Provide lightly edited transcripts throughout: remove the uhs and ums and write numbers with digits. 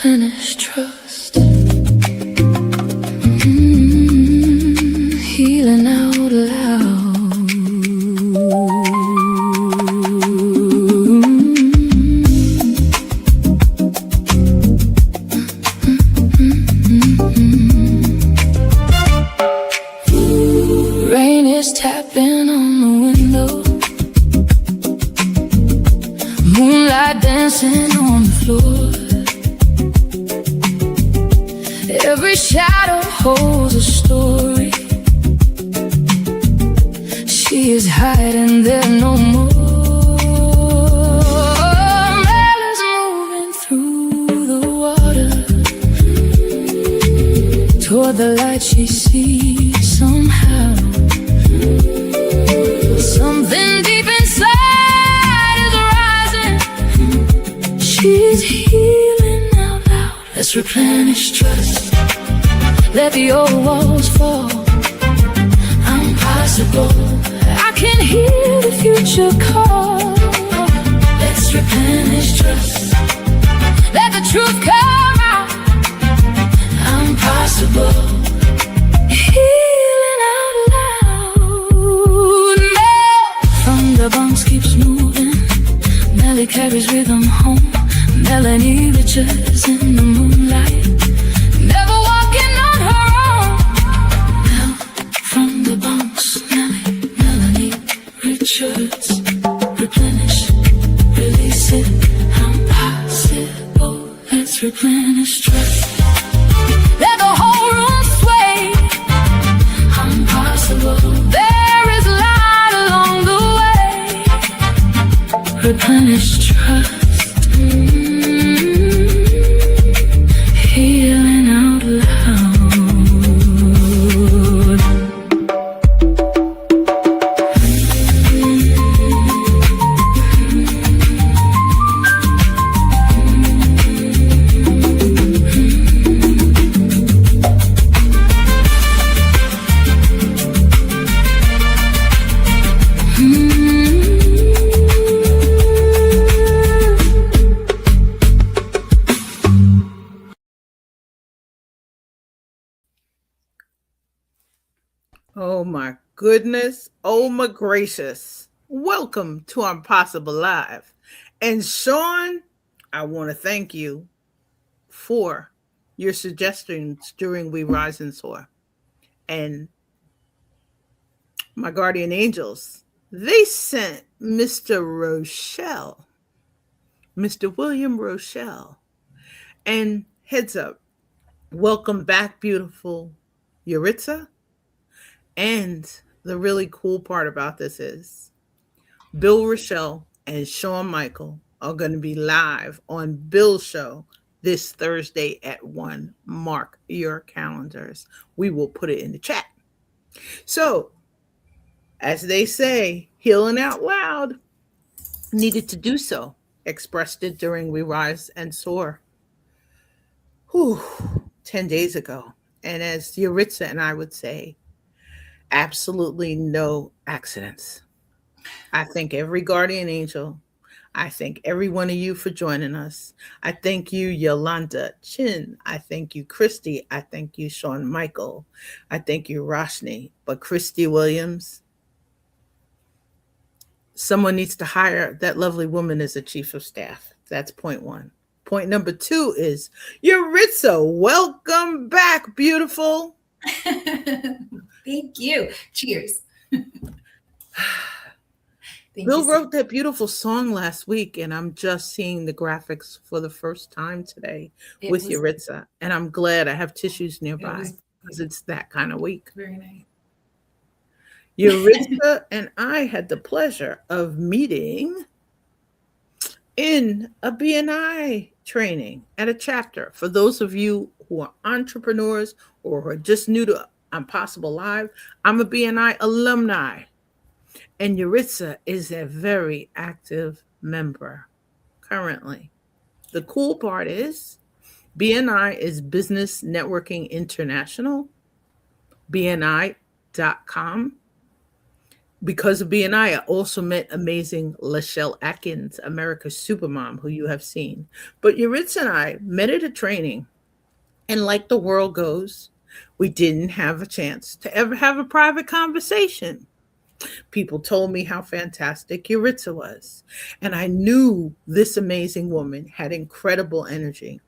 replenish trust. Healing out loud. Rain is tapping on the window. Moonlight dancing on the floor. Every shadow holds a story. She is hiding there no more. Mela's moving through the water toward the light she sees somehow. Something deep inside is rising. She's healing out loud. Let's replenish trust. Let the old walls fall. I'm possible. I can hear the future call. Let's replenish trust. Let the truth come out. I'm possible. Healing out loud. Mel from the Bronx keeps moving. Melly carries rhythm home. Melanie Richards in the moonlight. Never walking on her own. Mel from the Bronx. Melanie Richards. Replenish, release it. I'm possible. Let's replenish trust. Let the whole room sway. I'm possible. There is light along the way. Replenish trust. Healing out loud. Oh my goodness. Oh my gracious. Welcome to Impossible Live. And Sean, I want to thank you for your suggestions during We Rise and Soar. And my guardian angels, they sent Mr. Rochelle, Mr. William Rochelle. And heads up, welcome back, beautiful Yaritza. And the really cool part about this is Bill Rochelle and Shawn Michael are going to be live on Bill's show this Thursday at 1. Mark your calendars. We will put it in the chat. So, as they say, healing out loud, needed to do so. Expressed it during We Rise and Soar 10 days ago. And as Yaritza and I would say, absolutely no accidents. I thank every guardian angel. I thank every one of you for joining us. I thank you, Yolanda Chin. I thank you, Christy. I thank you, Shawn Michael. I thank you, Roshni. But Christy Williams, someone needs to hire that lovely woman as a chief of staff. That's point one. Point number two is Yaritza. Welcome back, beautiful. Thank you. Cheers. Bill wrote that beautiful song last week, and I'm just seeing the graphics for the first time today with Yaritza. And I'm glad I have tissues nearby because it's that kind of week. Very nice. Yaritza and I had the pleasure of meeting in a BNI training at a chapter. For those of you who are entrepreneurs or who are just new to Impossible Live, I'm a BNI alumni. And Yaritza is a very active member currently. The cool part is BNI is Business Networking International, BNI.com. Because of BNI, I also met amazing Lachelle Atkins, America's Supermom, who you have seen. But Yaritza and I met at a training, and like the world goes, we didn't have a chance to ever have a private conversation. People told me how fantastic Yaritza was, and I knew this amazing woman had incredible energy.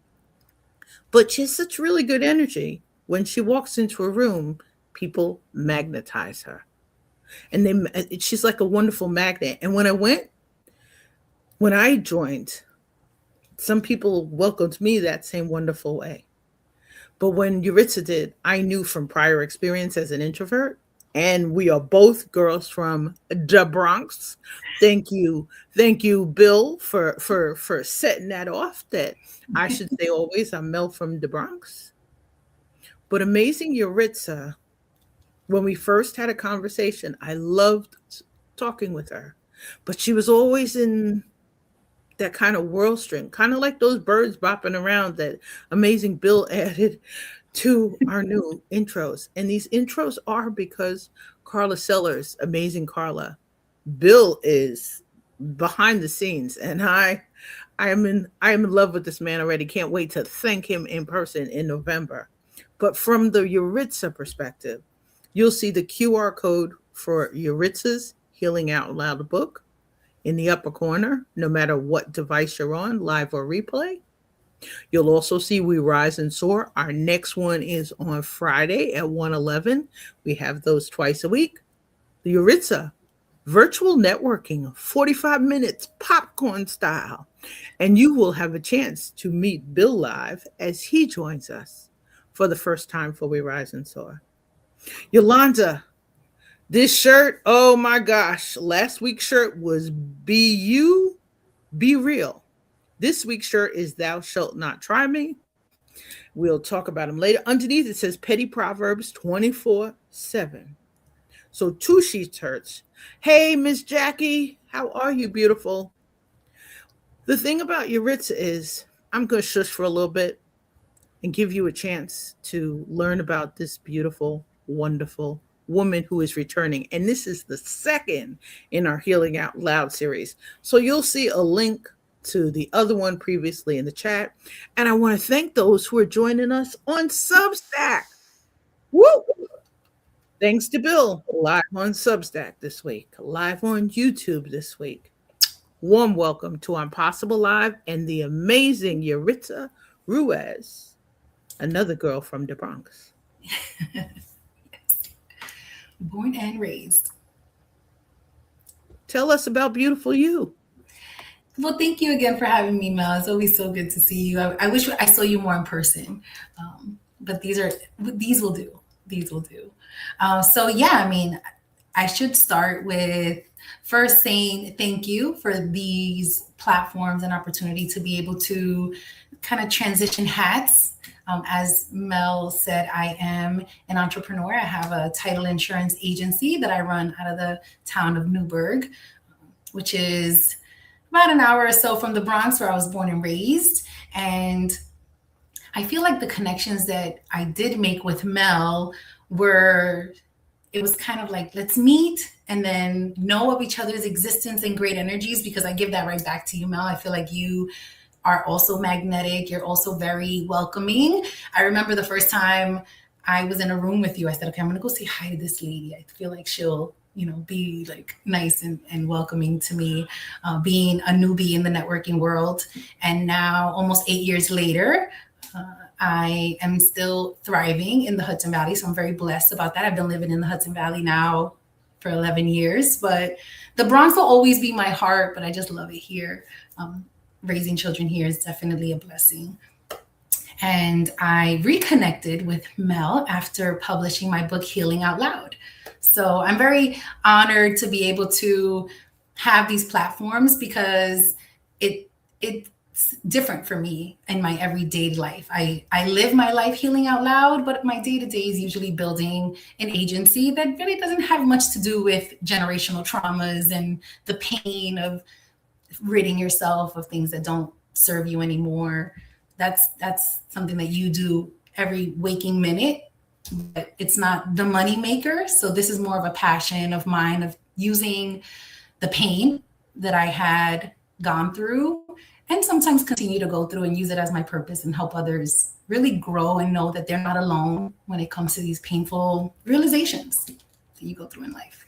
But she has such really good energy. When she walks into a room, people magnetize her. And she's like a wonderful magnet. And when I joined, some people welcomed me that same wonderful way. But when Yuritsa did, I knew from prior experience as an introvert, and we are both girls from the Bronx. Thank you, Bill, for setting that off. That I should say always, I'm Mel from the Bronx. But amazing Yuritsa, when we first had a conversation, I loved talking with her, but she was always in that kind of whirl string, kind of like those birds bopping around that amazing Bill added to our new intros. And these intros are because Carla Sellers, amazing Carla, Bill is behind the scenes, and I am in love with this man already. Can't wait to thank him in person in November. But from the Yuritsa perspective, you'll see the QR code for Yuritsa's Healing Out Loud book in the upper corner, no matter what device you're on, live or replay. You'll also see We Rise and Soar. Our next one is on Friday at 1:11. We have those twice a week. The Yuritsa virtual networking, 45 minutes, popcorn style. And you will have a chance to meet Bill live as he joins us for the first time for We Rise and Soar. Yolanda, this shirt, oh my gosh, last week's shirt was Be You, Be Real. This week's shirt is Thou Shalt Not Try Me. We'll talk about them later. Underneath it says Petty Proverbs 24/7. So 2 shirts. Hey, Miss Jackie, how are you, beautiful? The thing about Yuritsa is I'm going to shush for a little bit and give you a chance to learn about this beautiful, wonderful woman who is returning. And this is the second in our Healing Out Loud series. So you'll see a link to the other one previously in the chat. And I want to thank those who are joining us on Substack. Woo! Thanks to Bill, live on Substack this week, live on YouTube this week. Warm welcome to Impossible Live and the amazing Yaritza Ruiz, another girl from the Bronx. Yes. Born and raised. Tell us about beautiful you. Well, thank you again for having me, Mel. It's always so good to see you. I wish I saw you more in person, but these will do. These will do. So yeah, I mean, I should start with first saying thank you for these platforms and opportunity to be able to kind of transition hats. As Mel said, I am an entrepreneur. I have a title insurance agency that I run out of the town of Newburgh, which is about an hour or so from the Bronx, where I was born and raised. And I feel like the connections that I did make with Mel it was kind of like, let's meet and then know of each other's existence and great energies, because I give that right back to you, Mel. I feel like you are also magnetic. You're also very welcoming. I remember the first time I was in a room with you, I said, okay, I'm going to go say hi to this lady. I feel like she'll, be like nice and welcoming to me, being a newbie in the networking world. And now almost 8 years later, I am still thriving in the Hudson Valley. So I'm very blessed about that. I've been living in the Hudson Valley now for 11 years, but the Bronx will always be my heart, but I just love it here. Raising children here is definitely a blessing. And I reconnected with Mel after publishing my book, Healing Out Loud. So I'm very honored to be able to have these platforms, because it's different for me in my everyday life. I live my life healing out loud, but my day-to-day is usually building an agency that really doesn't have much to do with generational traumas and the pain of ridding yourself of things that don't serve you anymore. That's something that you do every waking minute, but it's not the money maker. So this is more of a passion of mine, of using the pain that I had gone through, and sometimes continue to go through and use it as my purpose and help others really grow and know that they're not alone when it comes to these painful realizations that you go through in life.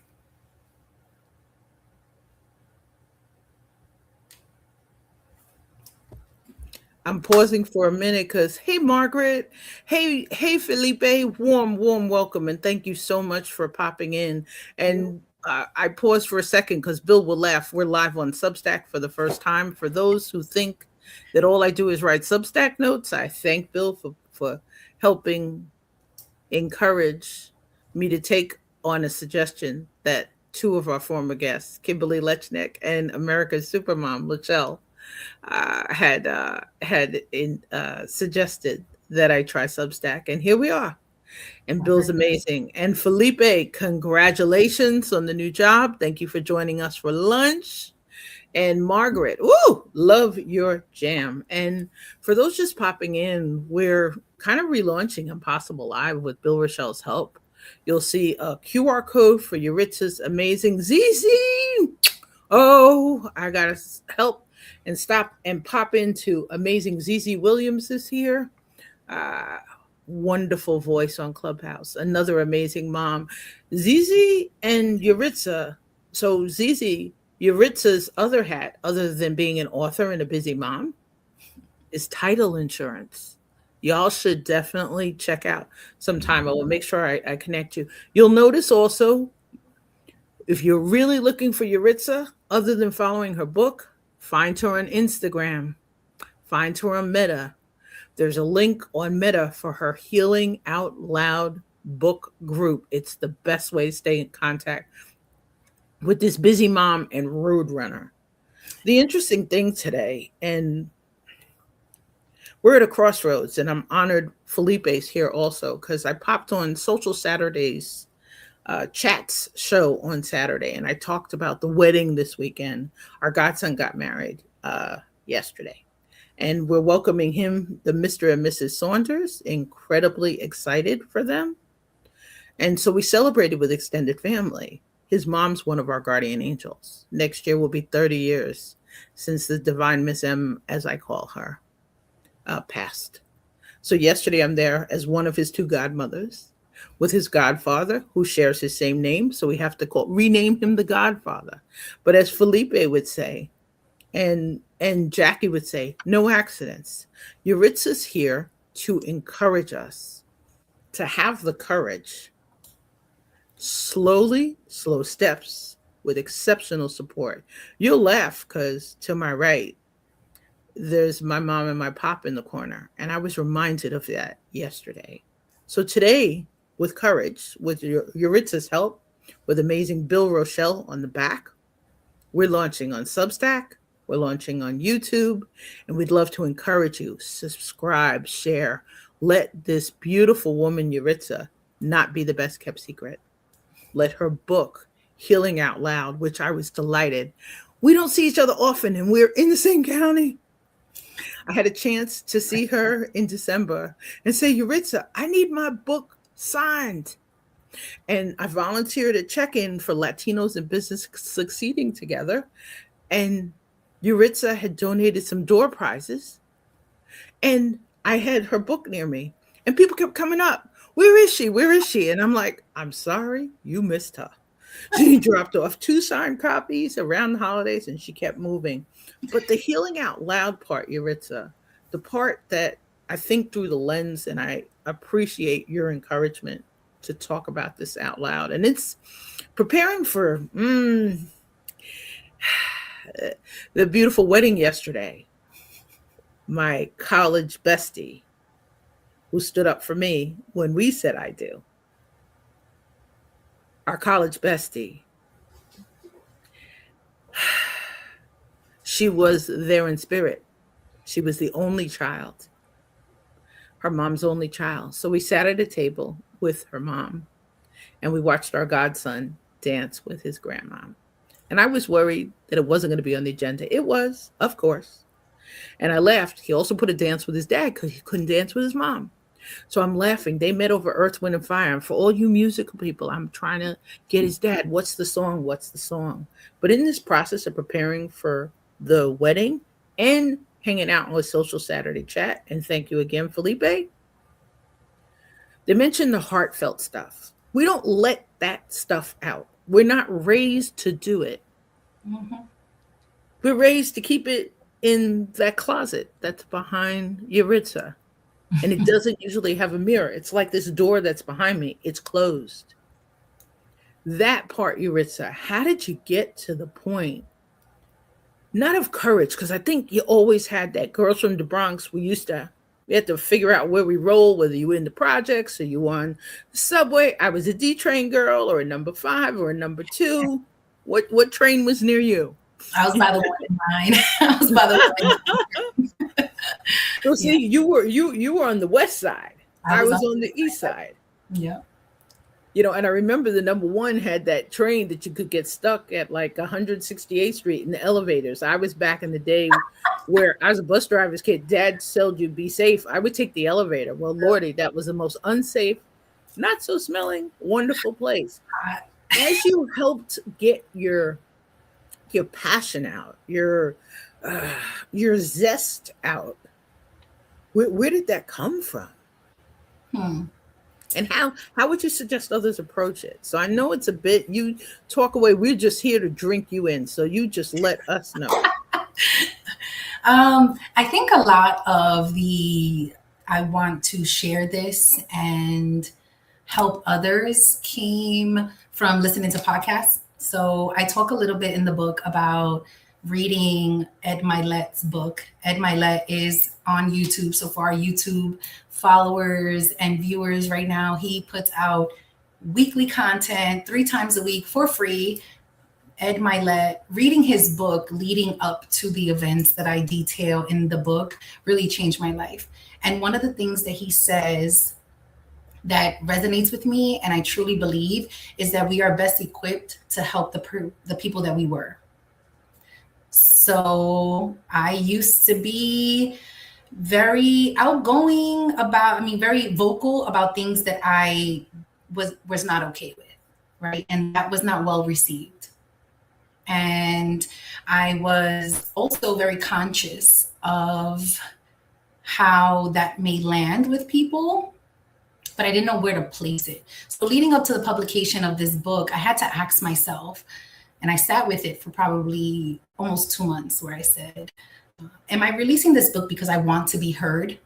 I'm pausing for a minute because, hey, Margaret, hey, Felipe, warm welcome, and thank you so much for popping in. And I paused for a second because Bill will laugh. We're live on Substack for the first time. For those who think that all I do is write Substack notes, I thank Bill for helping encourage me to take on a suggestion that two of our former guests, Kimberly Lechnick and America's Supermom, Lachelle, suggested that I try Substack, and here we are. And Bill's amazing. And Felipe, congratulations on the new job. Thank you for joining us for lunch. And Margaret, love your jam. And for those just popping in, we're kind of relaunching Impossible Live with Bill Rochelle's help. You'll see a QR code for Yaritza's amazing ZZ. Oh, I got to help and stop and pop into amazing ZZ Williams is here. Wonderful voice on Clubhouse. Another amazing mom. ZZ and Yaritza. So ZZ, Yaritza's other hat, other than being an author and a busy mom, is title insurance. Y'all should definitely check out sometime. I will make sure I connect you. You'll notice also, if you're really looking for Yaritza, other than following her book, find her on Instagram, find her on Meta. There's a link on Meta for her Healing Out Loud book group. It's the best way to stay in contact with this busy mom and road runner. The interesting thing today, and we're at a crossroads, and I'm honored Felipe's here also, because I popped on Social Saturdays chats show on Saturday, and I talked about the wedding this weekend. Our godson got married yesterday, and we're welcoming him, the Mr. and Mrs. Saunders, incredibly excited for them. And so we celebrated with extended family. His mom's one of our guardian angels. Next year will be 30 years since the divine Miss M, as I call her, passed. So yesterday I'm there as one of his two godmothers with his godfather, who shares his same name. So we have to rename him the Godfather. But as Felipe would say, and Jackie would say, no accidents. Yaritza's here to encourage us to have the courage, slowly, slow steps with exceptional support. You'll laugh because to my right, there's my mom and my pop in the corner. And I was reminded of that yesterday. So today, with courage, with Yaritza's help, with amazing Bill Rochelle on the back, we're launching on Substack, we're launching on YouTube, and we'd love to encourage you, subscribe, share. Let this beautiful woman, Yaritza, not be the best kept secret. Let her book, Healing Out Loud, which I was delighted. We don't see each other often, and we're in the same county. I had a chance to see her in December and say, Yaritza, I need my book signed. And I volunteered a check-in for Latinos in Business Succeeding Together. And Yaritza had donated some door prizes. And I had her book near me. And people kept coming up. Where is she? Where is she? And I'm like, I'm sorry, you missed her. She dropped off 2 signed copies around the holidays, and she kept moving. But the Healing Out Loud part, Yaritza, the part that I think through the lens, and I appreciate your encouragement to talk about this out loud. And it's preparing for the beautiful wedding yesterday. My college bestie, who stood up for me when we said I do. Our college bestie. She was there in spirit. She was the only child. Her mom's only child. So we sat at a table with her mom, and we watched our godson dance with his grandmom. And I was worried that it wasn't going to be on the agenda. It was, of course. And I laughed. He also put a dance with his dad because he couldn't dance with his mom. So I'm laughing. They met over Earth, Wind, and Fire. And for all you musical people, I'm trying to get his dad. What's the song? What's the song? But in this process of preparing for the wedding and hanging out on a social Saturday chat, and thank you again, Felipe, they mentioned the heartfelt stuff. We don't let that stuff out. We're not raised to do it. Mhm. We're raised to keep it in that closet that's behind Yaritza. And it doesn't usually have a mirror. It's like this door that's behind me. It's closed. That part, Yaritza, how did you get to the point, not of courage, because I think you always had that. Girls from the Bronx, we had to figure out where we roll, whether you were in the projects or you were on the subway. I was a D train girl or a number 5 or a number 2. What train was near you? I was by the one in mine. I was by the one in mine. So see, you were on the west side. I was on the east side. Yeah. And I remember the number 1 had that train that you could get stuck at like 168th Street in the elevators. I was back in the day where I was a bus driver's kid. Dad told you be safe. I would take the elevator. Well, Lordy, that was the most unsafe, not so smelling, wonderful place. As you helped get your passion out, your zest out, where did that come from? And how would you suggest others approach it? So I know it's a bit, you talk away. We're just here to drink you in. So you just let us know. I think a lot of I want to share this and help others came from listening to podcasts. So I talk a little bit in the book about reading Ed Milet's book. Ed Milet is on YouTube. So for our YouTube followers and viewers right now, he puts out weekly content 3 times a week for free. Ed Milet, reading his book leading up to the events that I detail in the book really changed my life. And one of the things that he says that resonates with me, and I truly believe, is that we are best equipped to help the people that we were. So I used to be very outgoing very vocal about things that I was not okay with, right? And that was not well received. And I was also very conscious of how that may land with people, but I didn't know where to place it. So leading up to the publication of this book, I had to ask myself, and I sat with it for probably almost 2 months, where I said, am I releasing this book because I want to be heard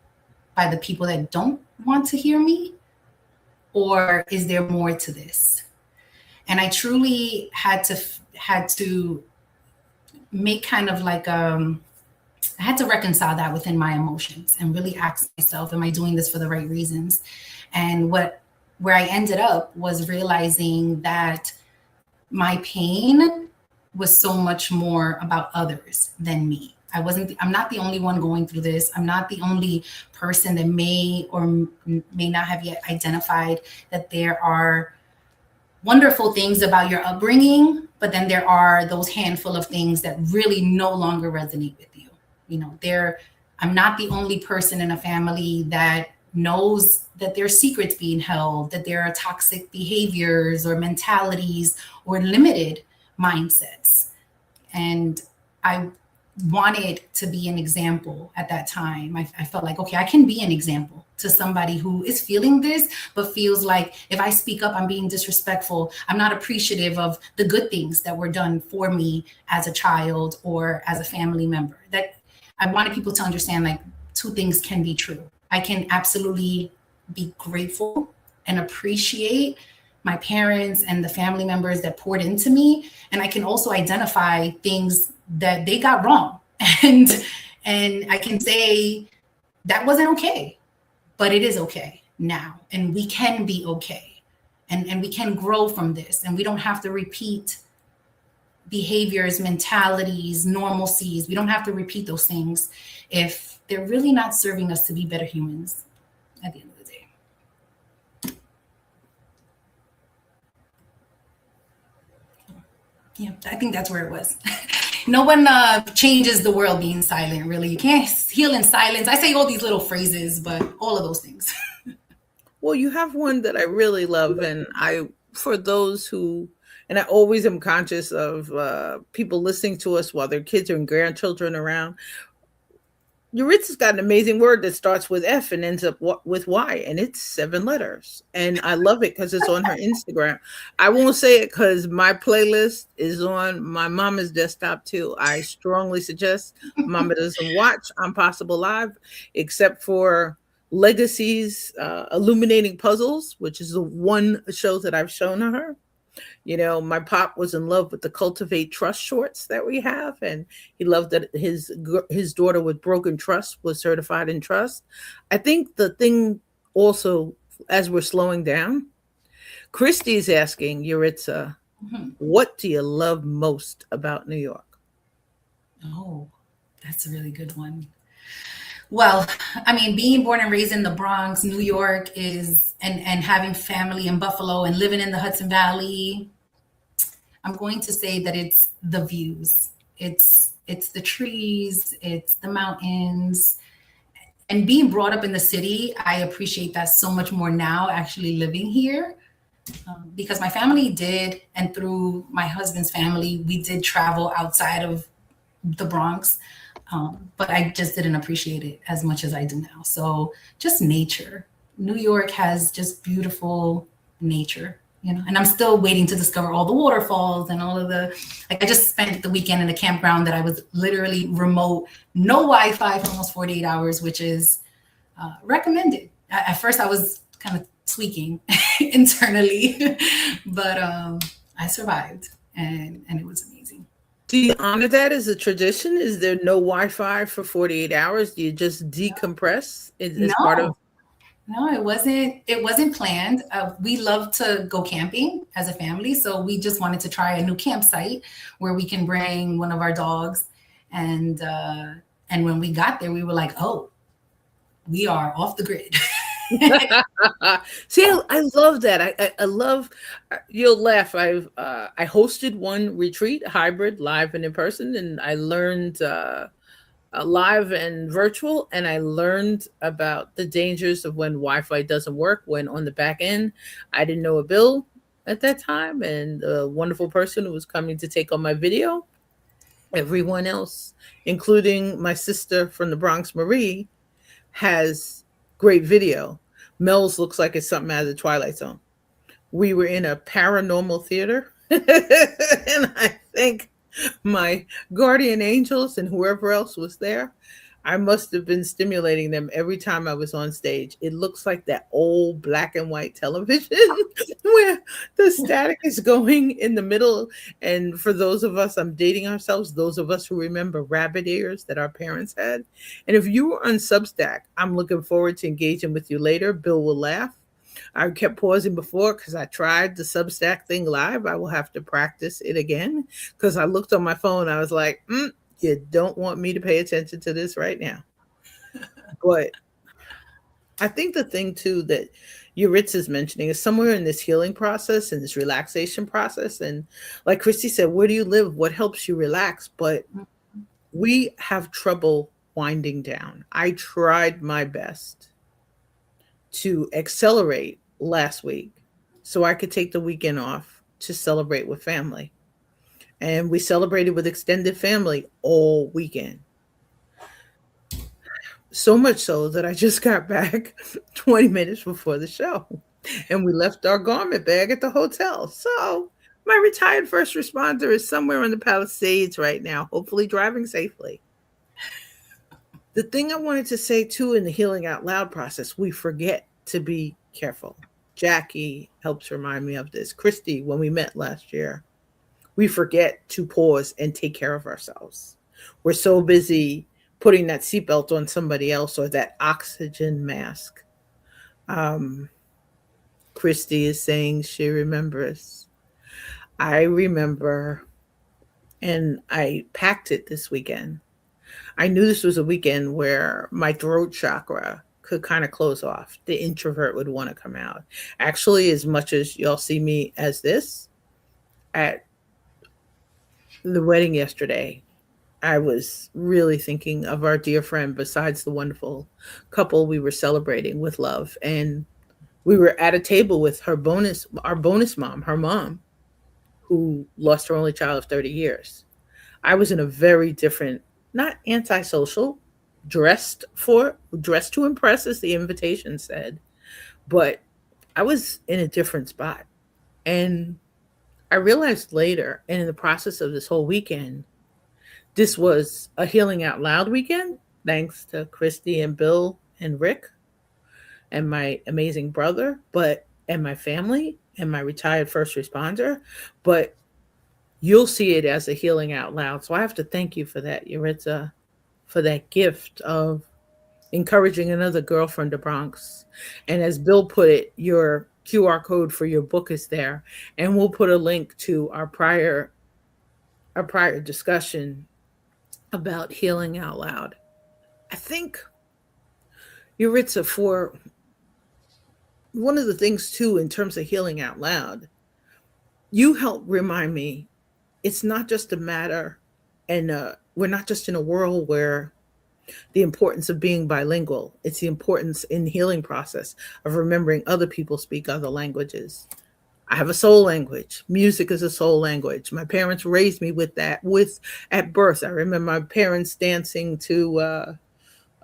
by the people that don't want to hear me? Or is there more to this? And I truly had to make kind of like, I had to reconcile that within my emotions and really ask myself, am I doing this for the right reasons? And where I ended up was realizing that my pain was so much more about others than me. I'm not the only one going through this. I'm not the only person that may or may not have yet identified that there are wonderful things about your upbringing, but then there are those handful of things that really no longer resonate with you. I'm not the only person in a family that knows that there's secrets being held, that there are toxic behaviors or mentalities or limited mindsets. And I wanted to be an example at that time. I felt like, okay, I can be an example to somebody who is feeling this, but feels like if I speak up, I'm being disrespectful. I'm not appreciative of the good things that were done for me as a child or as a family member. That I wanted people to understand, like, 2 things can be true. I can absolutely be grateful and appreciate my parents and the family members that poured into me. And I can also identify things that they got wrong. And I can say that wasn't okay, but it is okay now. And we can be okay. And we can grow from this. And we don't have to repeat behaviors, mentalities, normalcies. We don't have to repeat those things if they're really not serving us to be better humans at the end of the day. Yeah, I think that's where it was. No one changes the world being silent, really. You can't heal in silence. I say all these little phrases, but all of those things. Well, you have one that I really love, and for those who, and I always am conscious of people listening to us while their kids and grandchildren around. Yaritza's got an amazing word that starts with F and ends up with Y, and it's 7 letters. And I love it because it's on her Instagram. I won't say it because my playlist is on my mama's desktop too. I strongly suggest mama doesn't watch On Possible Live, except for Legacies, Illuminating Puzzles, which is the one show that I've shown her. My pop was in love with the Cultivate Trust shorts that we have, and he loved that his daughter with broken trust was certified in trust. I think the thing also, as we're slowing down, Christy's asking Yaritza, Mhm. what do you love most about New York? Oh, that's a really good one. Well, I mean, being born and raised in the Bronx, New York is, and having family in Buffalo and living in the Hudson Valley, I'm going to say that it's the views. It's the trees, it's the mountains, and being brought up in the city, I appreciate that so much more now actually living here. Because my family did, and through my husband's family, we did travel outside of the Bronx, but I just didn't appreciate it as much as I do now. So just nature. New York has just beautiful nature, and I'm still waiting to discover all the waterfalls and all of like I just spent the weekend in a campground that I was literally remote, no Wi-Fi for almost 48 hours, which is recommended. At first I was kind of tweaking internally, but I survived and it was amazing. Do you honor that as a tradition? Is there no Wi-Fi for 48 hours? Do you just decompress as part of? No, no, it wasn't planned. We love to go camping as a family, so we just wanted to try a new campsite where we can bring one of our dogs. And when we got there, we were like, oh, we are off the grid. See, I love that. I love. You'll laugh. I hosted one retreat, hybrid, live and in person, and I learned live and virtual, and I learned about the dangers of when Wi-Fi doesn't work. When on the back end, I didn't know a bill at that time, and a wonderful person who was coming to take on my video. Everyone else, including my sister from the Bronx, Marie, has great video. Mel's looks like it's something out of the Twilight Zone. We were in a paranormal theater, and I think my guardian angels and whoever else was there, I must have been stimulating them every time I was on stage. It looks like that old black and white television where the static is going in the middle. And for those of us, I'm dating ourselves, those of us who remember rabbit ears that our parents had. And if you were on Substack, I'm looking forward to engaging with you later. Bill will laugh. I kept pausing before because I tried the Substack thing live. I will have to practice it again because I looked on my phone. I was like, you don't want me to pay attention to this right now. But I think the thing too that Yuritz is mentioning is somewhere in this healing process and this relaxation process. And like Christy said, where do you live? What helps you relax? But we have trouble winding down. I tried my best to accelerate last week so I could take the weekend off to celebrate with family. And we celebrated with extended family all weekend. So much so that I just got back 20 minutes before the show. And we left our garment bag at the hotel. So my retired first responder is somewhere in the Palisades right now, hopefully driving safely. The thing I wanted to say too in the healing out loud process, we forget to be careful. Jackie helps remind me of this. Christy, when we met last year, we forget to pause and take care of ourselves. We're so busy putting that seatbelt on somebody else or that oxygen mask. Christy is saying she remembers. I remember, and I packed it this weekend. I knew this was a weekend where my throat chakra could kind of close off. The introvert would want to come out. Actually, as much as y'all see me as this, at the wedding yesterday, I was really thinking of our dear friend, besides the wonderful couple we were celebrating with love. And we were at a table with our bonus mom, her mom, who lost her only child of 30 years. I was in a very different, not antisocial, dressed to impress, as the invitation said, but I was in a different spot. And I realized later, and in the process of this whole weekend, this was a Healing Out Loud weekend, thanks to Christy and Bill and Rick and my amazing brother, and my family and my retired first responder. But you'll see it as a Healing Out Loud. So I have to thank you for that, Yaritza, for that gift of encouraging another girl from the Bronx. And as Bill put it, your QR code for your book is there. And we'll put a link to our prior discussion about healing out loud. I think, Yaritza, for one of the things too, in terms of healing out loud, you help remind me it's not just a matter, and we're not just in a world where the importance of being bilingual. It's the importance in the healing process of remembering other people speak other languages. I have a soul language. Music is a soul language. My parents raised me with that. With At birth, I remember my parents dancing uh,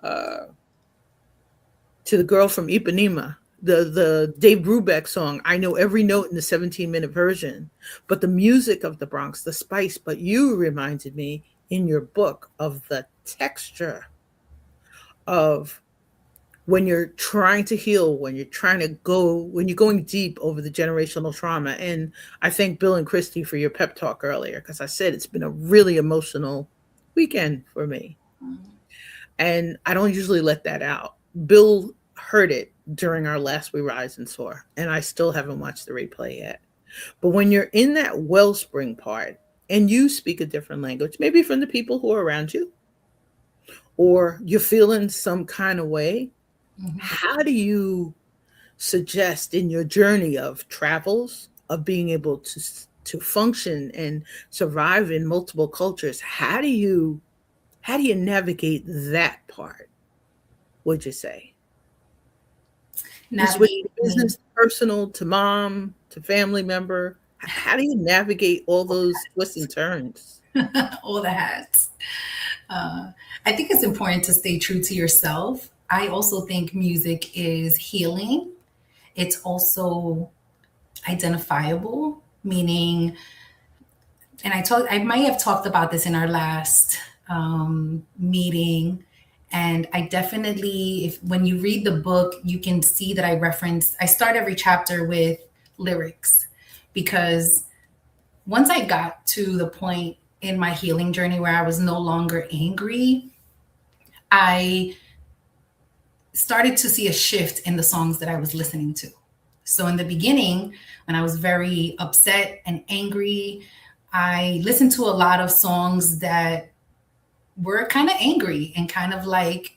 to the girl from Ipanema, the Dave Brubeck song. I know every note in the 17-minute version, but the music of the Bronx, the spice. But you reminded me in your book of the texture of when you're trying to heal, when you're going deep over the generational trauma. And I thank Bill and Christy for your pep talk earlier, because I said it's been a really emotional weekend for me. And I don't usually let that out. Bill heard it during our last We Rise and Soar, and I still haven't watched the replay yet. But when you're in that wellspring part and you speak a different language, maybe from the people who are around you, or you're feeling some kind of way, how do you suggest in your journey of travels, of being able to function and survive in multiple cultures? How do you navigate that part? Would you say? You switch Navigating. from business to personal to mom to family member. How do you navigate all those twists and turns? All the hats. I think it's important to stay true to yourself. I also think music is healing. It's also identifiable, meaning, and I might have talked about this in our last meeting. And I definitely, if when you read the book, you can see that I start every chapter with lyrics, because once I got to the point in my healing journey where I was no longer angry, I started to see a shift in the songs that I was listening to. So in the beginning, when I was very upset and angry, I listened to a lot of songs that were kind of angry and kind of like,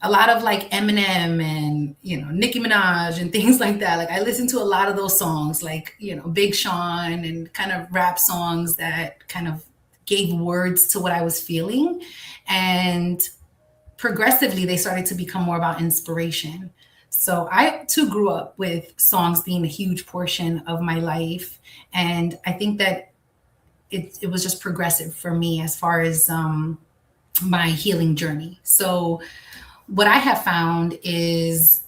a lot of like Eminem and, Nicki Minaj and things like that. Like I listened to a lot of those songs, like, Big Sean, and kind of rap songs that kind of gave words to what I was feeling. And progressively, they started to become more about inspiration. So I too grew up with songs being a huge portion of my life. And I think that it was just progressive for me as far as my healing journey. So what I have found is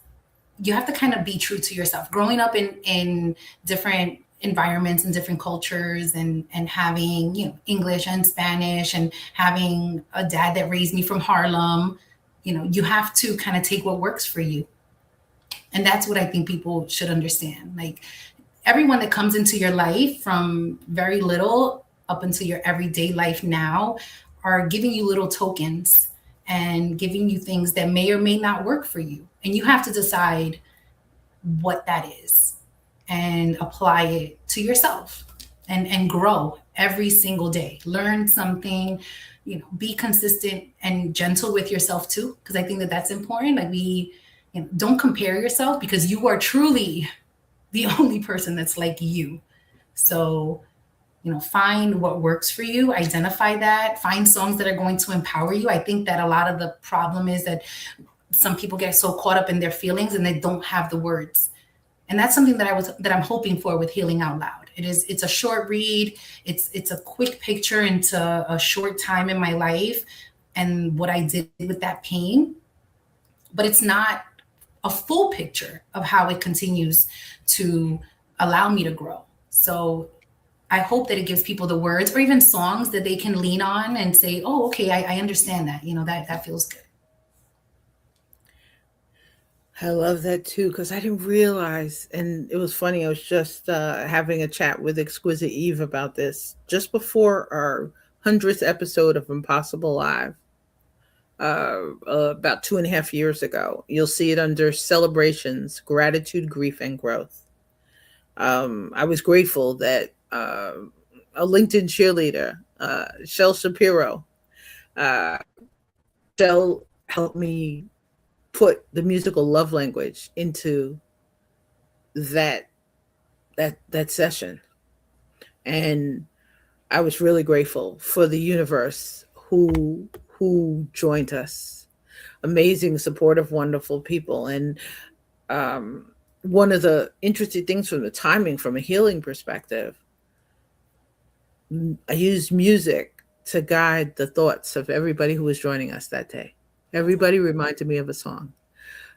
you have to kind of be true to yourself. Growing up in different environments and different cultures, and having, English and Spanish, and having a dad that raised me from Harlem, you have to kind of take what works for you. And that's what I think people should understand. Like everyone that comes into your life from very little up into your everyday life now are giving you little tokens and giving you things that may or may not work for you. And you have to decide what that is and apply it to yourself, and grow every single day. Learn something, be consistent and gentle with yourself too. Because I think that that's important. Like don't compare yourself, because you are truly the only person that's like you. So find what works for you, identify that, find songs that are going to empower you. I think that a lot of the problem is that some people get so caught up in their feelings and they don't have the words. And that's something that I'm hoping for with Healing Out Loud. It's a short read. It's a quick picture into a short time in my life and what I did with that pain. But it's not a full picture of how it continues to allow me to grow. So I hope that it gives people the words or even songs that they can lean on and say, oh, okay, I understand that. That feels good. I love that too, because I didn't realize, and it was funny. I was just having a chat with Exquisite Eve about this just before our 100th episode of Impossible Live, about 2.5 years ago. You'll see it under Celebrations, Gratitude, Grief, and Growth. I was grateful that a LinkedIn cheerleader, Shel Shapiro, Shel helped me put the musical love language into that session. And I was really grateful for the universe who joined us. Amazing, supportive, wonderful people. And one of the interesting things from the timing, from a healing perspective, I used music to guide the thoughts of everybody who was joining us that day. Everybody reminded me of a song.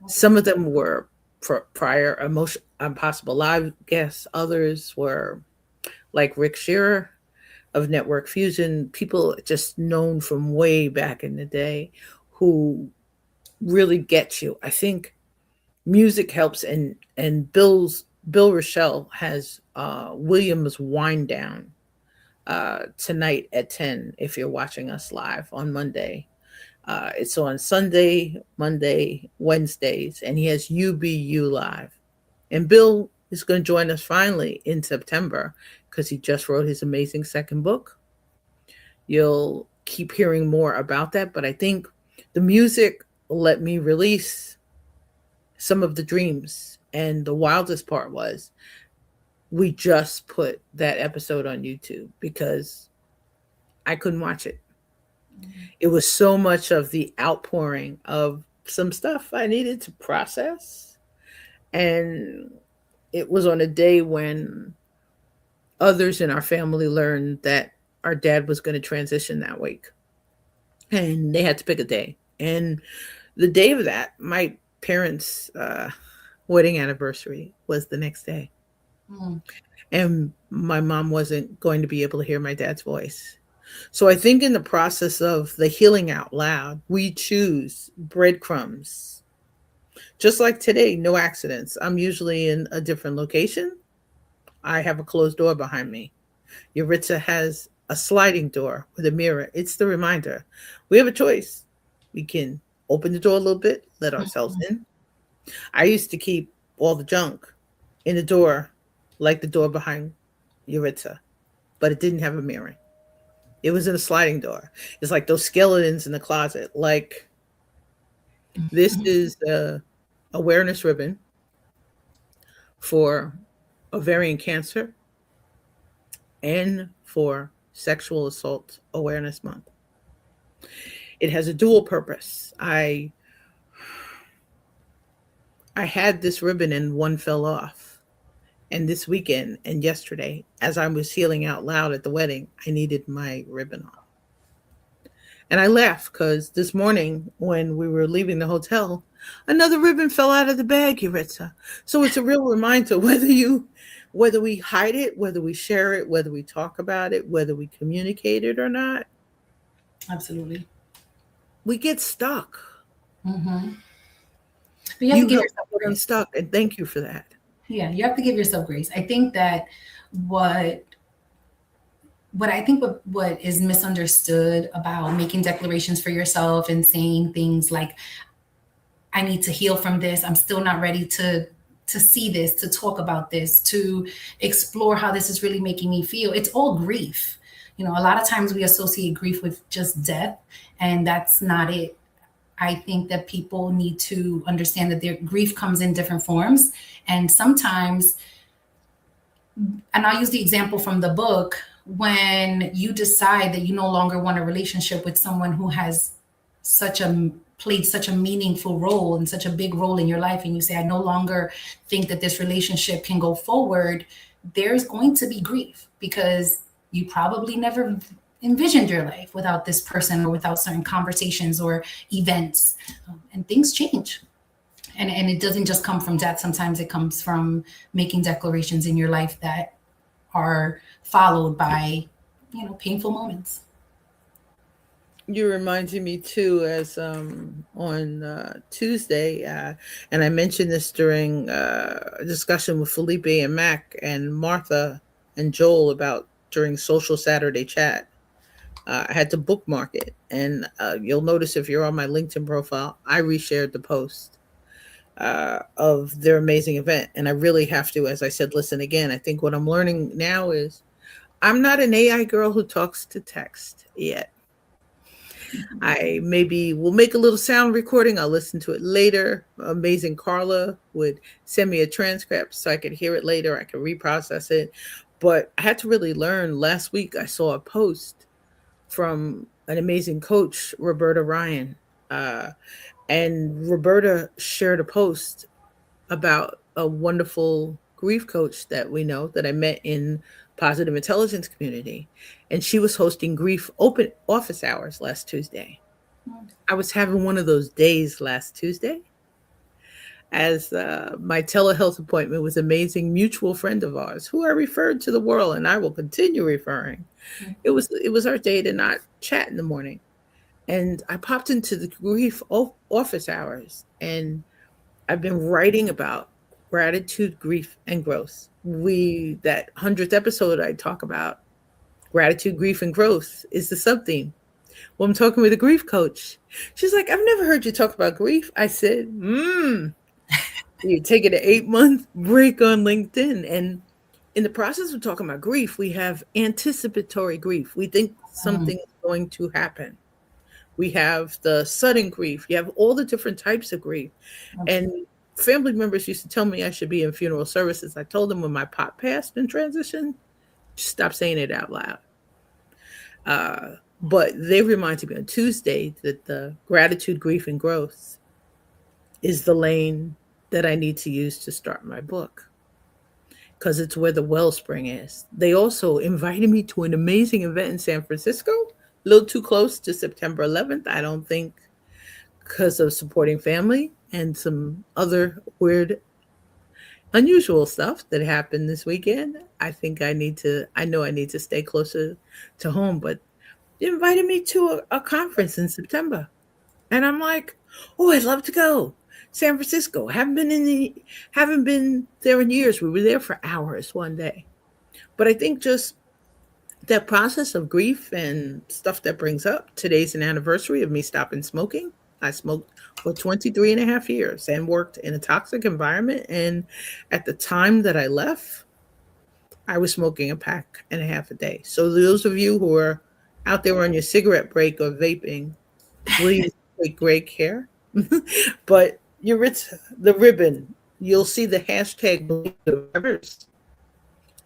Some of them were prior Impossible Live guests. Others were like Rick Shearer of Network Fusion, people just known from way back in the day who really get you. I think music helps, and Bill Rochelle has Williams Wind Down tonight at 10 if you're watching us live on Monday. It's on Sunday, Monday, Wednesdays, and he has UBU live. And Bill is going to join us finally in September because he just wrote his amazing second book. You'll keep hearing more about that, but I think the music let me release some of the dreams. And the wildest part was we just put that episode on YouTube because I couldn't watch it. It was so much of the outpouring of some stuff I needed to process. And it was on a day when others in our family learned that our dad was going to transition that week. And they had to pick a day. And the day of that, my parents' wedding anniversary was the next day. And my mom wasn't going to be able to hear my dad's voice. So I think in the process of the healing out loud, we choose breadcrumbs. Just like today, no accidents. I'm usually in a different location. I have a closed door behind me. Yaritza has a sliding door with a mirror. It's the reminder. We have a choice. We can open the door a little bit, let ourselves in. I used to keep all the junk in the door, like the door behind Yaritza, but it didn't have a mirror. It was in a sliding door. It's like those skeletons in the closet. Like, this is a awareness ribbon for ovarian cancer and for Sexual Assault Awareness Month. It has a dual purpose. I had this ribbon and one fell off. And this weekend and yesterday, as I was healing out loud at the wedding, I needed my ribbon on. And I laughed because this morning when we were leaving the hotel, another ribbon fell out of the bag, Yaritza. So it's a real reminder, whether we hide it, whether we share it, whether we talk about it, whether we communicate it or not. Absolutely. We get stuck. Mm-hmm. But you have to give yourself grace. Stuck, and thank you for that. Yeah, you have to give yourself grace. I think that what is misunderstood about making declarations for yourself and saying things like, I need to heal from this. I'm still not ready to see this, to talk about this, to explore how this is really making me feel. It's all grief. A lot of times we associate grief with just death, and that's not it. I think that people need to understand that their grief comes in different forms. And sometimes, and I'll use the example from the book, when you decide that you no longer want a relationship with someone who has such a played such a meaningful role and such a big role in your life, and you say, I no longer think that this relationship can go forward, there's going to be grief because you probably never envisioned your life without this person or without certain conversations or events. And things change. And it doesn't just come from that. Sometimes it comes from making declarations in your life that are followed by, painful moments. You reminded me too, as on Tuesday, and I mentioned this during a discussion with Felipe and Mac and Martha and Joel about during Social Saturday Chat. I had to bookmark it, and you'll notice if you're on my LinkedIn profile, I reshared the post of their amazing event, and I really have to, as I said, listen again. I think what I'm learning now is I'm not an AI girl who talks to text yet. I maybe will make a little sound recording. I'll listen to it later. Amazing Carla would send me a transcript so I could hear it later. I could reprocess it. But I had to really learn. Last week, I saw a post from an amazing coach, Roberta Ryan. And Roberta shared a post about a wonderful grief coach that we know that I met in positive intelligence community, and she was hosting grief open office hours last Tuesday. I was having one of those days last Tuesday, as my telehealth appointment was an amazing mutual friend of ours who I referred to the world, and I will continue referring. It was our day to not chat in the morning, and I popped into the grief office hours, and I've been writing about gratitude, grief, and growth. That 100th episode I talk about gratitude, grief, and growth is the sub theme. Well, I'm talking with a grief coach. She's like, I've never heard you talk about grief. I said, you're taking an 8-month break on LinkedIn. And in the process of talking about grief, we have anticipatory grief. We think something is going to happen. We have the sudden grief. You have all the different types of grief. And family members used to tell me I should be in funeral services. I told them when my pop passed and transitioned, just stop saying it out loud. But they reminded me on Tuesday that the gratitude, grief, and growth is the lane that I need to use to start my book, because it's where the wellspring is. They also invited me to an amazing event in San Francisco, a little too close to September 11th, I don't think, because of supporting family and some other weird, unusual stuff that happened this weekend. I know I need to stay closer to home, but they invited me to a conference in September. And I'm like, oh, I'd love to go. San Francisco. Haven't been there in years. We were there for hours one day. But I think just that process of grief and stuff that brings up. Today's an anniversary of me stopping smoking. I smoked for 23 and a half years and worked in a toxic environment. And at the time that I left, I was smoking a pack and a half a day. So those of you who are out there on your cigarette break or vaping, please take great care. But Yaritza, the ribbon, you'll see the hashtag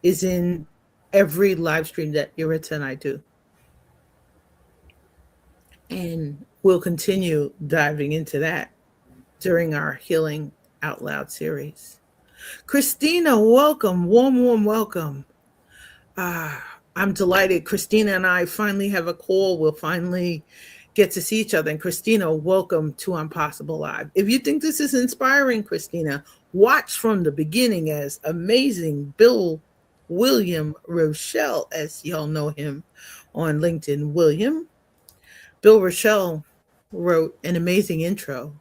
is in every live stream that Yaritza and I do. And we'll continue diving into that during our Healing Out Loud series. Christina, welcome. Warm welcome. I'm delighted. Christina and I finally have a call. We'll finally get to see each other. And Christina, welcome to Impossible Live. If you think this is inspiring, Christina, watch from the beginning as amazing William Rochelle, as y'all know him on LinkedIn, Bill Rochelle wrote an amazing intro,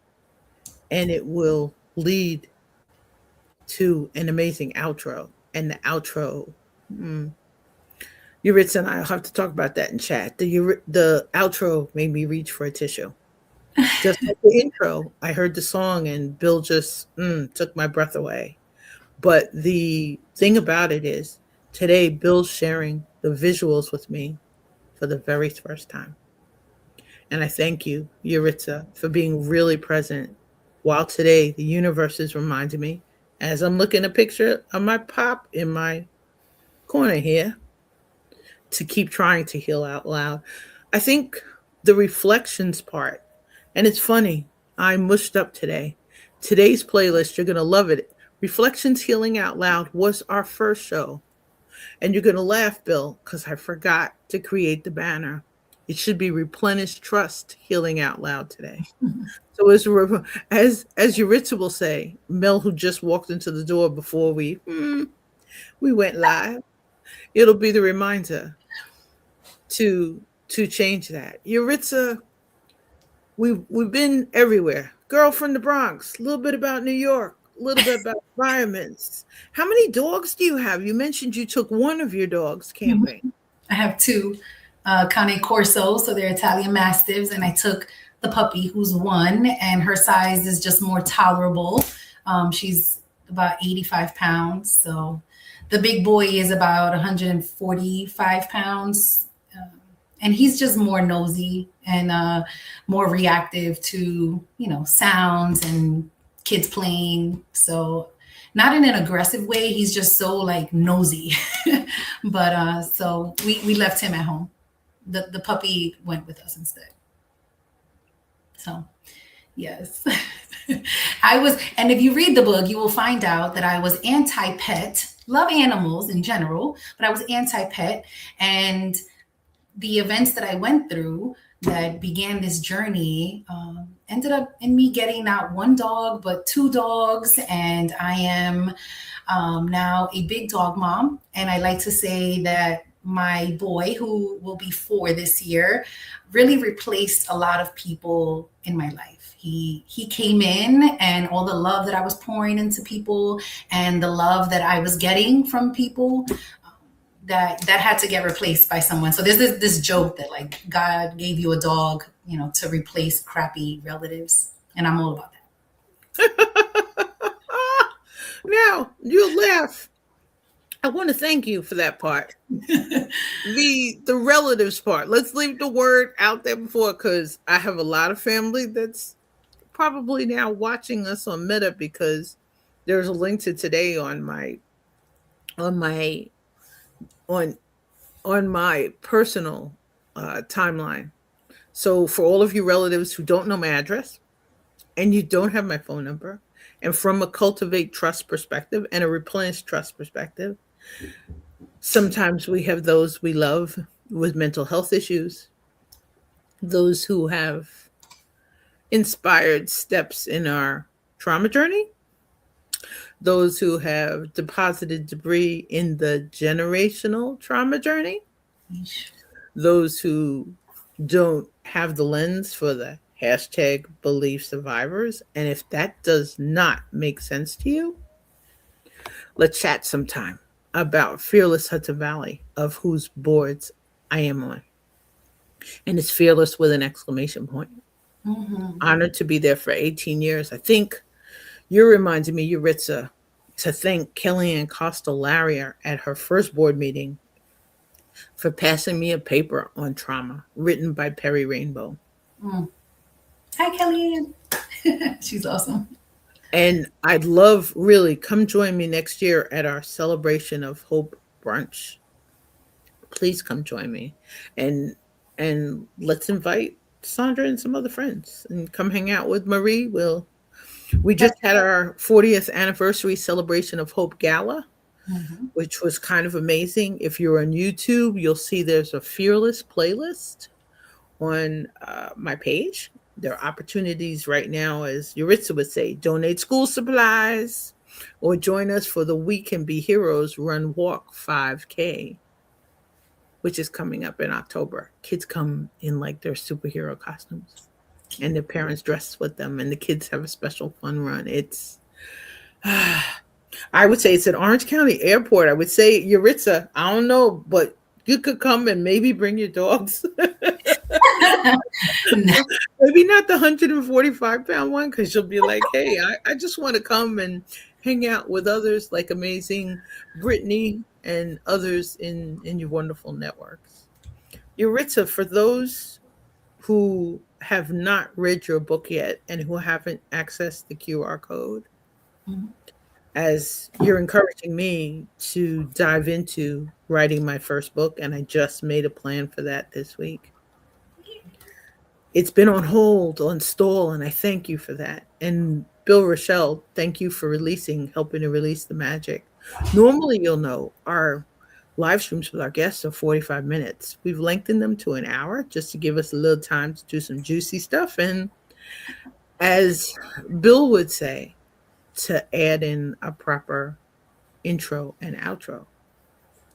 and it will lead to an amazing outro. And the outro, Yaritza and I will have to talk about that in chat. The outro made me reach for a tissue. Just like the intro, I heard the song and Bill just took my breath away. But the thing about it is, today Bill's sharing the visuals with me for the very first time. And I thank you, Yaritza, for being really present. While today the universe is reminding me, as I'm looking at a picture of my pop in my corner here, to keep trying to heal out loud. I think the reflections part, and it's funny, I mushed up today. Today's playlist, you're going to love it. Reflections Healing Out Loud was our first show. And you're going to laugh, Bill, because I forgot to create the banner. It should be Replenish Trust Healing Out Loud today. So as Yaritza will say, Mel, who just walked into the door before we went live, it'll be the reminder to change that. Yaritza, we've been everywhere. Girl from the Bronx, a little bit about New York, a little bit about environments. How many dogs do you have? You mentioned you took one of your dogs camping. I have two Cane Corso, so they're Italian Mastiffs, and I took the puppy who's one, and her size is just more tolerable. She's about 85 pounds, so the big boy is about 145 pounds, and he's just more nosy and more reactive to sounds and kids playing. So not in an aggressive way, he's just so like nosy. But so we left him at home. The puppy went with us instead. So yes. And if you read the book, you will find out that I was anti-pet, love animals in general, but I was anti-pet. And the events that I went through that began this journey ended up in me getting not one dog, but two dogs. And I am now a big dog mom. And I like to say that my boy, who will be 4 this year, really replaced a lot of people in my life. He came in, and all the love that I was pouring into people and the love that I was getting from people, that had to get replaced by someone. So there's this joke that like God gave you a dog, to replace crappy relatives. And I'm all about that. Now, you'll laugh. I want to thank you for that part. The relatives part. Let's leave the word out there before, because I have a lot of family that's probably now watching us on Meta, because there's a link to today on my personal timeline. So for all of you relatives who don't know my address and you don't have my phone number, and from a cultivate trust perspective and a replenish trust perspective, sometimes we have those we love with mental health issues, those who have inspired steps in our trauma journey, those who have deposited debris in the generational trauma journey, those who don't have the lens for the hashtag believe survivors. And if that does not make sense to you, let's chat sometime about Fearless Hudson Valley, of whose boards I am on. And it's fearless with an exclamation point. Mm-hmm. Honored to be there for 18 years. I think you're reminding me, Yaritza, to thank Kellyanne Costa-Laria at her first board meeting for passing me a paper on trauma written by Perry Rainbow. Mm. Hi, Kellyanne. She's awesome. And I'd love, really, come join me next year at our Celebration of Hope brunch. Please come join me. And let's invite Sandra and some other friends and come hang out with Marie. We just had our 40th anniversary Celebration of Hope Gala, which was kind of amazing. If you're on YouTube, you'll see there's a Fearless playlist on my page. There are opportunities right now, as Yaritza would say, donate school supplies or join us for the We Can Be Heroes Run Walk 5K, which is coming up in October. Kids come in like their superhero costumes and their parents dress with them, and the kids have a special fun run. It's, I would say it's at Orange County Airport. I would say, Yaritza, I don't know, but you could come and maybe bring your dogs. Maybe not the 145-pound one, because you'll be like, hey, I just want to come and hang out with others like amazing Brittany and others in your wonderful networks. Yaritza, for those who have not read your book yet and who haven't accessed the QR code, as you're encouraging me to dive into writing my first book, and I just made a plan for that this week. It's been on hold, on stall, and I thank you for that. And Bill Rochelle, thank you for helping to release the magic. Normally, you'll know our live streams with our guests are 45 minutes. We've lengthened them to an hour just to give us a little time to do some juicy stuff. And as Bill would say, to add in a proper intro and outro.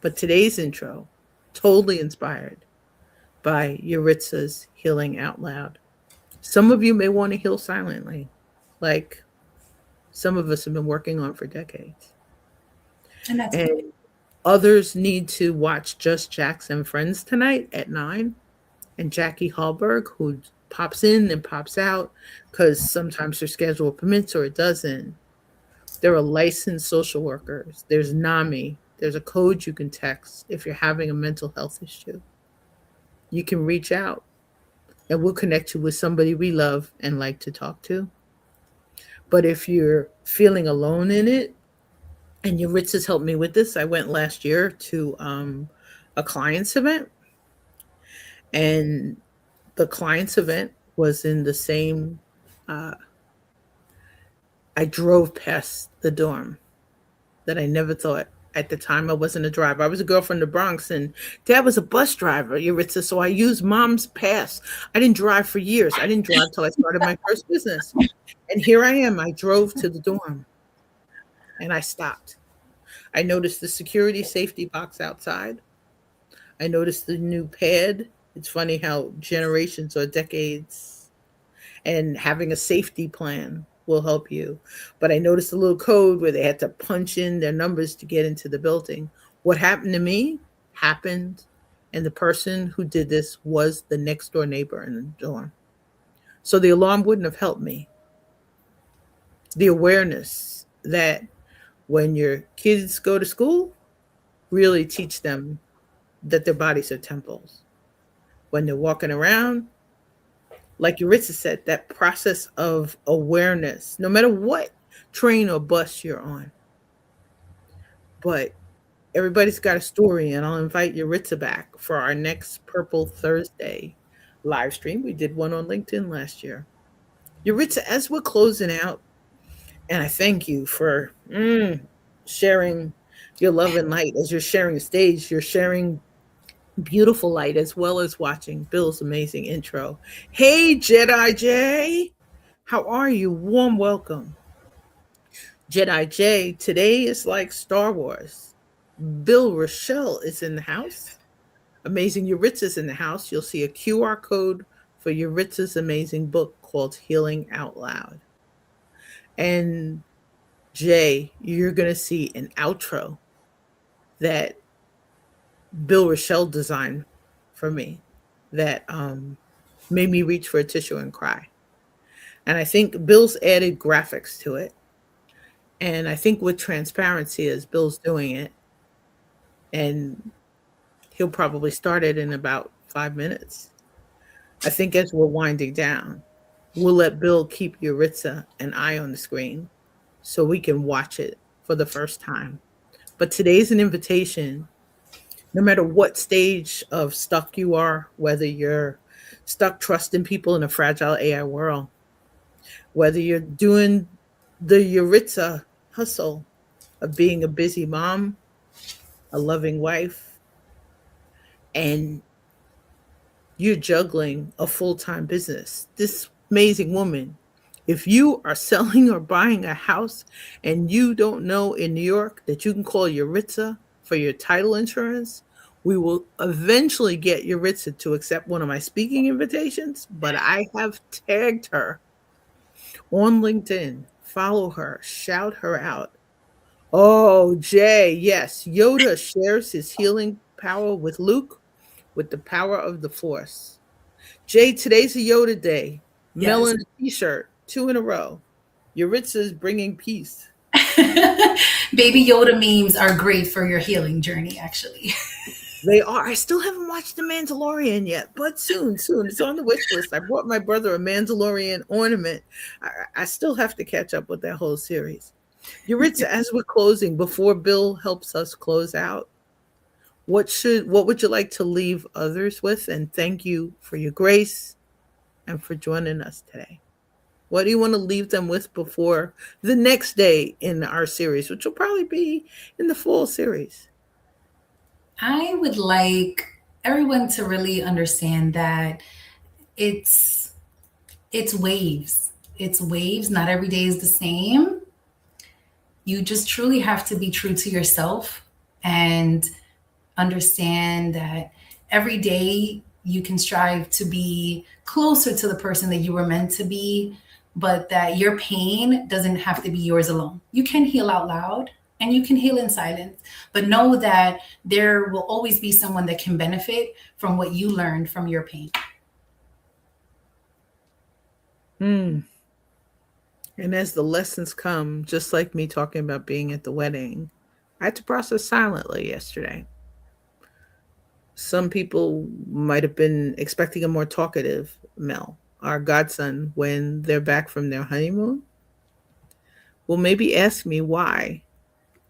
But today's intro, totally inspired by Yaritza's Healing Out Loud. Some of you may want to heal silently, like some of us have been working on for decades. And that's And others need to watch Just Jacks and Friends tonight at 9. And Jackie Hallberg, who pops in and pops out because sometimes her schedule permits or it doesn't. There are licensed social workers. There's NAMI. There's a code you can text if you're having a mental health issue. You can reach out and we'll connect you with somebody we love and like to talk to. But if you're feeling alone in it, and Yaritza's helped me with this, I went last year to a client's event, and the client's event was in the same. I drove past the dorm that I never thought. At the time, I wasn't a driver. I was a girl from the Bronx, and Dad was a bus driver, Yaritza. So I used Mom's pass. I didn't drive for years. I didn't drive till I started my first business. And here I am. I drove to the dorm, and I stopped. I noticed the security safety box outside. I noticed the new pad. It's funny how generations or decades and having a safety plan will help you. But I noticed a little code where they had to punch in their numbers to get into the building. What happened to me happened, and the person who did this was the next door neighbor in the dorm. So the alarm wouldn't have helped me. The awareness that when your kids go to school, really teach them that their bodies are temples. When they're walking around, like Yaritza said, that process of awareness, no matter what train or bus you're on. But everybody's got a story, and I'll invite Yaritza back for our next Purple Thursday live stream. We did one on LinkedIn last year. Yaritza, as we're closing out, and I thank you for sharing your love and light. As you're sharing the stage, you're sharing beautiful light as well as watching Bill's amazing intro. Hey, Jedi J, how are you? Warm welcome. Jedi J, today is like Star Wars. Bill Rochelle is in the house. Amazing Yaritza's in the house. You'll see a QR code for Yaritza's amazing book called Healing Out Loud. And Jay, you're going to see an outro that Bill Rochelle designed for me that made me reach for a tissue and cry. And I think Bill's added graphics to it. And I think with transparency, as Bill's doing it, and he'll probably start it in about 5 minutes. I think as we're winding down, we'll let Bill keep Yaritza and I on the screen so we can watch it for the first time. But today's an invitation, no matter what stage of stuck you are, whether you're stuck trusting people in a fragile AI world, whether you're doing the Yaritza hustle of being a busy mom, a loving wife, and you're juggling a full-time business. This amazing woman, if you are selling or buying a house and you don't know in New York that you can call Yaritza for your title insurance, we will eventually get Yaritza to accept one of my speaking invitations, but I have tagged her on LinkedIn. Follow her, shout her out. Oh, Jay, yes, Yoda shares his healing power with Luke with the power of the Force. Jay, today's a Yoda day. Yes. Melon t-shirt, 2 in a row. Yaritza's bringing peace. Baby Yoda memes are great for your healing journey, actually. They are. I still haven't watched The Mandalorian yet, but soon. It's on the wish list. I bought my brother a Mandalorian ornament. I still have to catch up with that whole series. Yuritsa, as we're closing, before Bill helps us close out, what would you like to leave others with? And thank you for your grace and for joining us today. What do you want to leave them with before the next day in our series, which will probably be in the fall series? I would like everyone to really understand that it's it's waves. It's waves. Not every day is the same. You just truly have to be true to yourself and understand that every day you can strive to be closer to the person that you were meant to be, but that your pain doesn't have to be yours alone. You can heal out loud and you can heal in silence, but know that there will always be someone that can benefit from what you learned from your pain. Hmm. And as the lessons come, just like me talking about being at the wedding, I had to process silently yesterday. Some people might have been expecting a more talkative Mel, our godson, when they're back from their honeymoon. Will maybe ask me why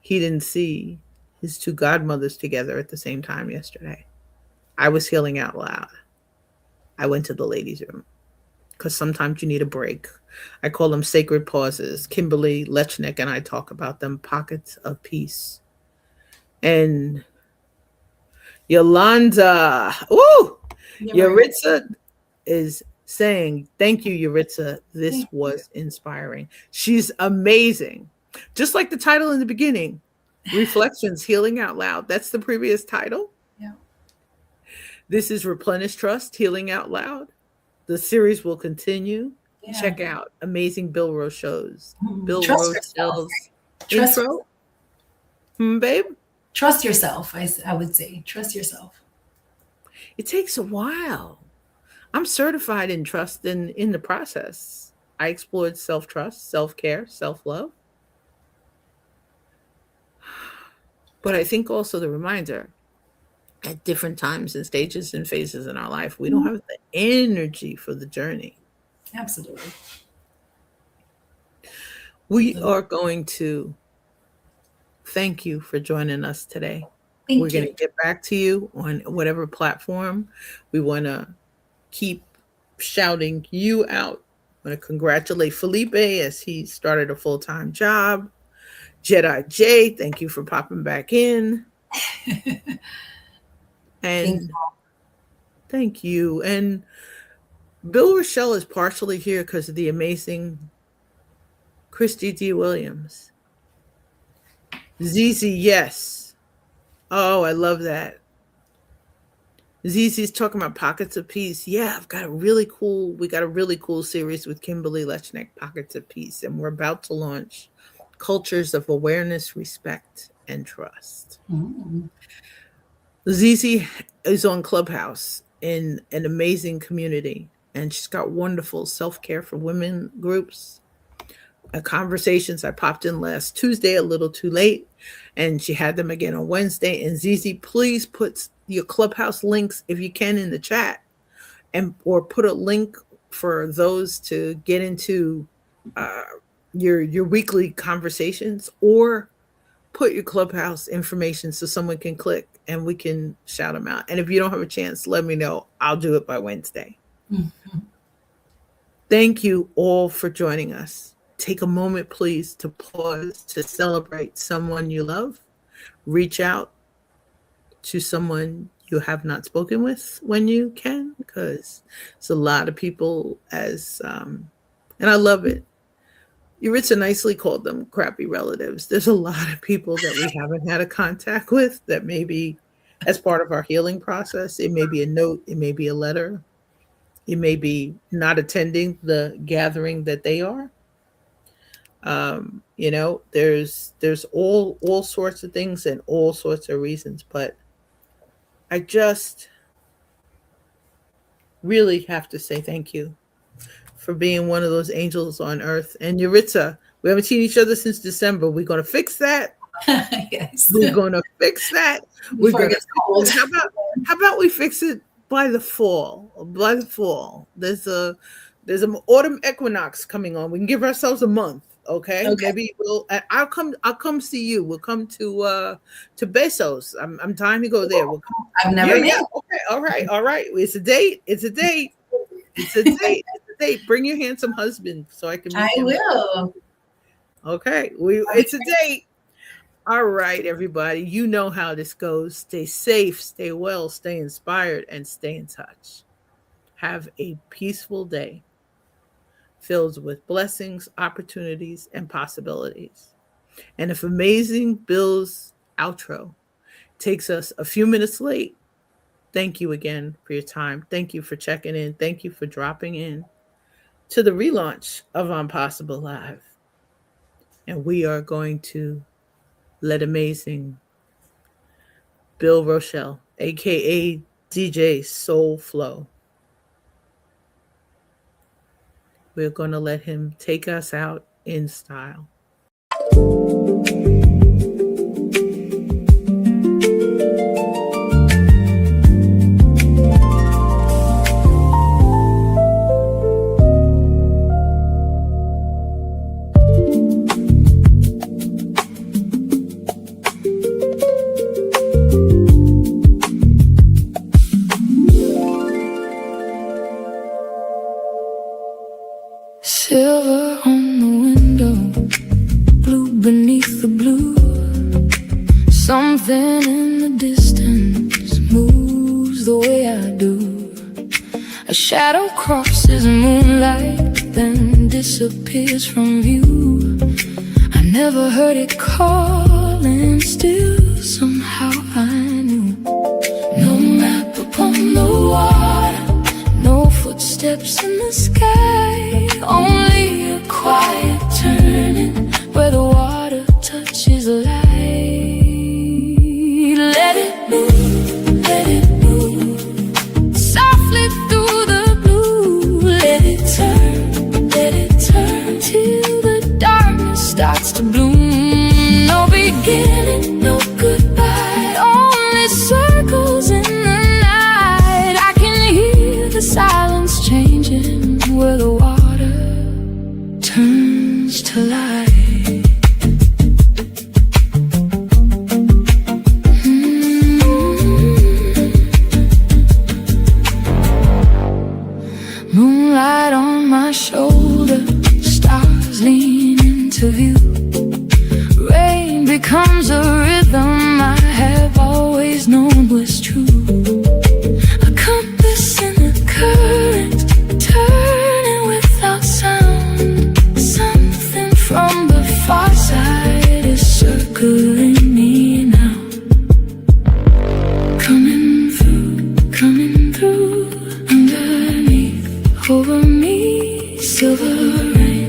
he didn't see his two godmothers together at the same time yesterday. I was healing out loud. I went to the ladies' room because sometimes you need a break. I call them sacred pauses. Kimberly Lechnick and I talk about them, pockets of peace. And Yolanda, ooh, Yaritza is saying, thank you, Yaritza. This was inspiring. She's amazing. Just like the title in the beginning, Reflections, Healing Out Loud. That's the previous title. Yeah. This is Replenish Trust, Healing Out Loud. The series will continue. Yeah. Check out amazing Bill Rose shows. Bill Trust Rose yourself. intro. Babe? Trust yourself, I would say. Trust yourself. It takes a while. I'm certified in trust in the process. I explored self-trust, self-care, self-love. But I think also the reminder at different times and stages and phases in our life, we don't have the energy for the journey. Absolutely. We are going to thank you for joining us today. We're going to get back to you on whatever platform. We want to keep shouting you out. I want to congratulate Felipe as he started a full-time job. Jedi J, thank you for popping back in. And thank you. And Bill Rochelle is partially here because of the amazing Christy D. Williams. Zizi, yes. Oh, I love that. Zizi's talking about pockets of peace. Yeah, we got a really cool series with Kimberly Lechnick, Pockets of Peace. And we're about to launch Cultures of Awareness, Respect, and Trust. Mm-hmm. Zizi is on Clubhouse in an amazing community, and she's got wonderful self-care for women groups. Conversations. I popped in last Tuesday, a little too late, and she had them again on Wednesday. And Zizi, please put your Clubhouse links, if you can, in the chat, or put a link for those to get into your weekly conversations, or put your Clubhouse information so someone can click and we can shout them out. And if you don't have a chance, let me know. I'll do it by Wednesday. Mm-hmm. Thank you all for joining us. Take a moment, please, to pause, to celebrate someone you love. Reach out to someone you have not spoken with when you can, because it's a lot of people and I love it. Yaritza nicely called them crappy relatives. There's a lot of people that we haven't had a contact with that maybe as part of our healing process. It may be a note, it may be a letter, it may be not attending the gathering that they are. There's all sorts of things and all sorts of reasons, but I just really have to say thank you for being one of those angels on earth. And Yaritza, we haven't seen each other since December. We're going to fix that. Yes. We're going to fix that. We're going to. How about we fix it by the fall? By the fall, there's an autumn equinox coming on. We can give ourselves a month. Okay, Okay. maybe we'll. I'll come. I'll come see you. We'll come to Bezos. I'm trying to go there. We'll come. I've Yeah, never yeah. been. Okay. All right. All right. It's a date. It's a date. It's a date. It's a date. Bring your handsome husband so I can I meet him. will. Okay. It's a date. All right, everybody. You know how this goes. Stay safe, stay well, stay inspired, and stay in touch. Have a peaceful day filled with blessings, opportunities, and possibilities. And if Amazing Bill's outro takes us a few minutes late, thank you again for your time. Thank you for checking in. Thank you for dropping in to the relaunch of Impossible Live. And we are going to let Amazing Bill Rochelle, aka DJ Soul Flow, we're going to let him take us out in style. Silver on the window, blue beneath the blue. Something in the distance moves the way I do. A shadow crosses moonlight, then disappears from view. I never heard it calling, still somehow I knew. No map upon the water, no footsteps in the sky, only a quiet turning where the water touches light. Let it move softly through the blue. Let it turn till the darkness starts to bloom. No beginning, no goodbye, only circles in the night. I can hear the silence changing where the water turns to light. Moonlight on my shoulder, stars lean into view. Rain becomes a rhythm I have always known was true. A compass in the current, turning without sound. Something from the far side is circling me now. Coming through, underneath, over me, silver rain.